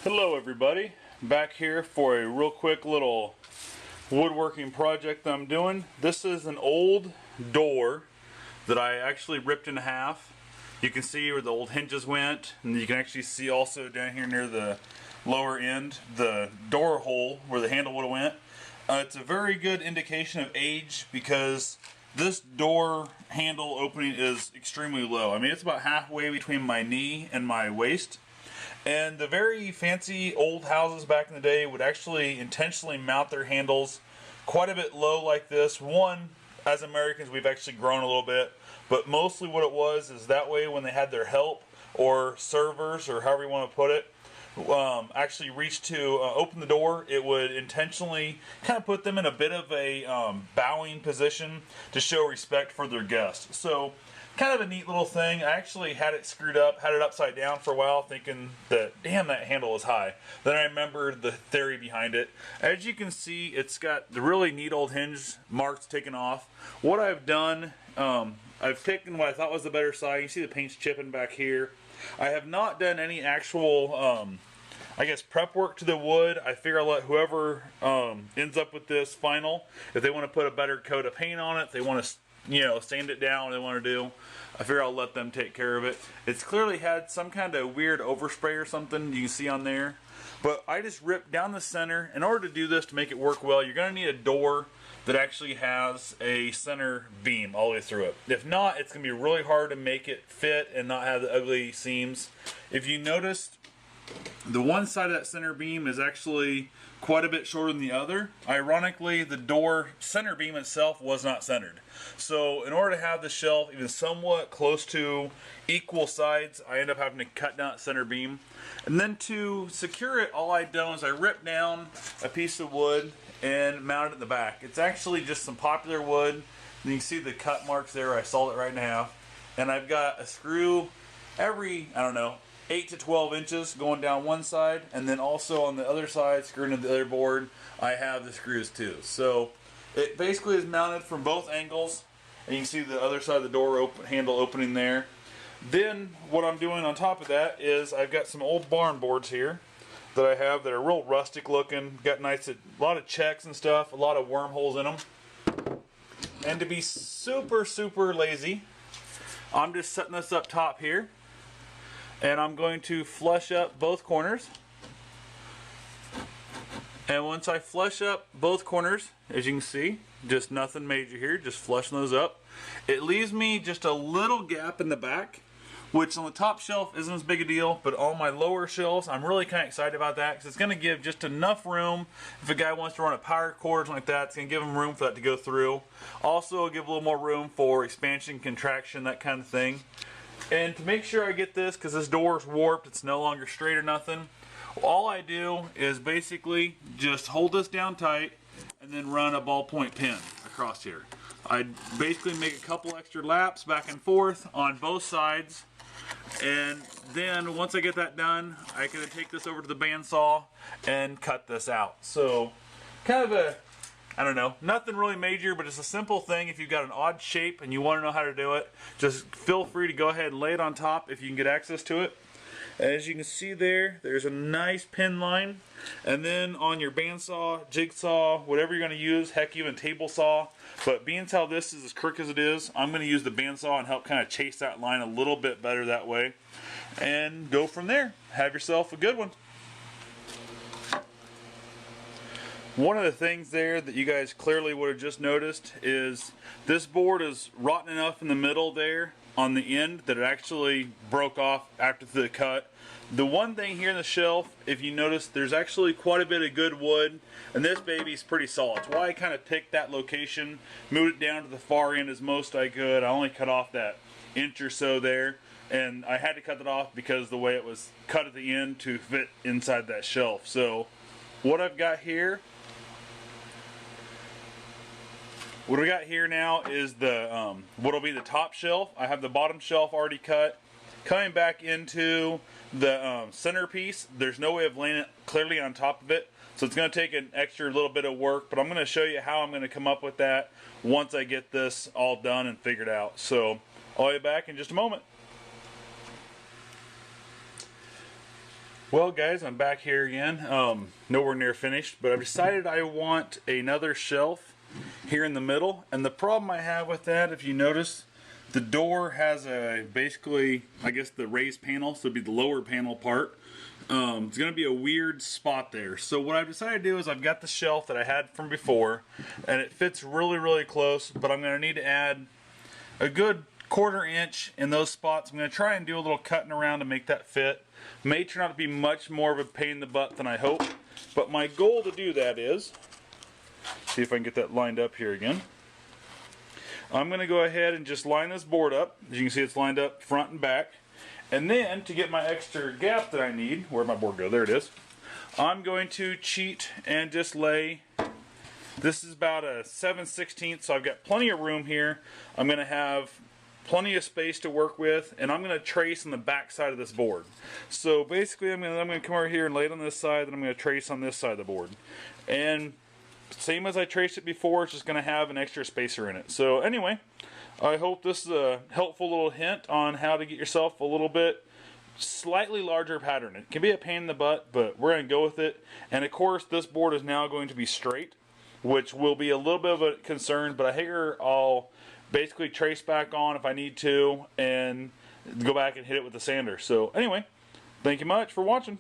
Hello everybody, back here for a real quick little woodworking project that I'm doing. This is an old door that I actually ripped in half. You can see where the old hinges went, and you can actually see also down here near the lower end the door hole where the handle would have went. It's a very good indication of age because this door handle opening is extremely low. I mean, it's about halfway between my knee and my waist. And the very fancy old houses back in the day would actually intentionally mount their handles quite a bit low like this. One, as Americans, we've actually grown a little bit, but mostly what it was is that way when they had their help or servers or however you want to put it, actually reached to open the door, it would intentionally kind of put them in a bit of a bowing position to show respect for their guests. So kind of a neat little thing. I actually had it screwed up, had it upside down for a while, thinking that, damn, that handle is high. Then I remembered the theory behind it. As you can see, it's got the really neat old hinge marks taken off. What I've done, I've taken what I thought was the better side. You see the paint's chipping back here. I have not done any actual, I guess, prep work to the wood. I figure I'll let whoever ends up with this final, if they want to put a better coat of paint on it, if they want to, you know, sand it down, what they want to do, I figure I'll let them take care of it. It's clearly had some kind of weird overspray or something you can see on there. But I just ripped down the center. In order to do this, to make it work well, you're going to need a door that actually has a center beam all the way through it. If not, it's going to be really hard to make it fit and not have the ugly seams. If you noticed, the one side of that center beam is actually quite a bit shorter than the other. Ironically, the door center beam itself was not centered. So in order to have the shelf even somewhat close to equal sides, I end up having to cut down that center beam. And then to secure it, all I've done is I ripped down a piece of wood and mounted it in the back. It's actually just some popular wood. And you can see the cut marks there. I sawed it right in half. And I've got a screw every, I don't know, 8 to 12 inches going down one side, and then also on the other side, screwing into the other board, I have the screws too. So it basically is mounted from both angles, and you can see the other side of the door handle opening there. Then what I'm doing on top of that is I've got some old barn boards here that I have that are real rustic looking, got nice, a lot of checks and stuff, a lot of wormholes in them. And to be super lazy, I'm just setting this up top here. And I'm going to flush up both corners. And once I flush up both corners, as you can see, just nothing major here, just flushing those up. It leaves me just a little gap in the back, which on the top shelf isn't as big a deal, but on my lower shelves, I'm really kind of excited about that because it's going to give just enough room. If a guy wants to run a power cord or something like that, it's going to give him room for that to go through. Also, it'll give a little more room for expansion, contraction, that kind of thing. And to make sure I get this, because this door is warped, it's no longer straight or nothing, all I do is basically just hold this down tight and then run a ballpoint pen across here. I basically make a couple extra laps back and forth on both sides, and then once I get that done, I can take this over to the bandsaw and cut this out. So kind of a, I don't know, nothing really major, but it's a simple thing. If you've got an odd shape and you want to know how to do it, just feel free to go ahead and lay it on top if you can get access to it. As you can see there, there's a nice pin line. And then on your bandsaw, jigsaw, whatever you're going to use, heck, even table saw. But being as how this is as crooked as it is, I'm going to use the bandsaw and help kind of chase that line a little bit better that way. And go from there. Have yourself a good one. One of the things there that you guys clearly would have just noticed is this board is rotten enough in the middle there on the end that it actually broke off after the cut. The one thing here in the shelf, if you notice, there's actually quite a bit of good wood, and this baby's pretty solid. It's why I kind of picked that location, moved it down to the far end as most I could. I only cut off that inch or so there, and I had to cut it off because the way it was cut at the end to fit inside that shelf. So what I've got here, what we got here now is the what'll be the top shelf. I have the bottom shelf already cut. Coming back into the centerpiece, there's no way of laying it clearly on top of it, so it's going to take an extra little bit of work, but I'm going to show you how I'm going to come up with that once I get this all done and figured out. So I'll be back in just a moment. Well guys, I'm back here again, nowhere near finished, but I've decided I want another shelf here in the middle, and the problem I have with that, if you notice, the door has a, basically, I guess the raised panel, so it'd be the lower panel part. It's going to be a weird spot there. So what I've decided to do is I've got the shelf that I had from before, and it fits really close, but I'm going to need to add a good 1/4 inch in those spots. I'm going to try and do a little cutting around to make that fit. May turn out to be much more of a pain in the butt than I hope, but my goal to do that is, see if I can get that lined up here again. I'm going to go ahead and just line this board up. As you can see, it's lined up front and back. And then, to get my extra gap that I need, where'd my board go? There it is. I'm going to cheat and just lay, this is about a 7/16, so I've got plenty of room here. I'm going to have plenty of space to work with, and I'm going to trace on the back side of this board. So basically I'm going to come over here and lay it on this side, then I'm going to trace on this side of the board. And same as I traced it before, it's just going to have an extra spacer in it. So anyway, I hope this is a helpful little hint on how to get yourself a little bit slightly larger pattern. It can be a pain in the butt, but we're going to go with it. And of course, this board is now going to be straight, which will be a little bit of a concern, but I figure I'll basically trace back on if I need to and go back and hit it with the sander. So anyway, thank you much for watching.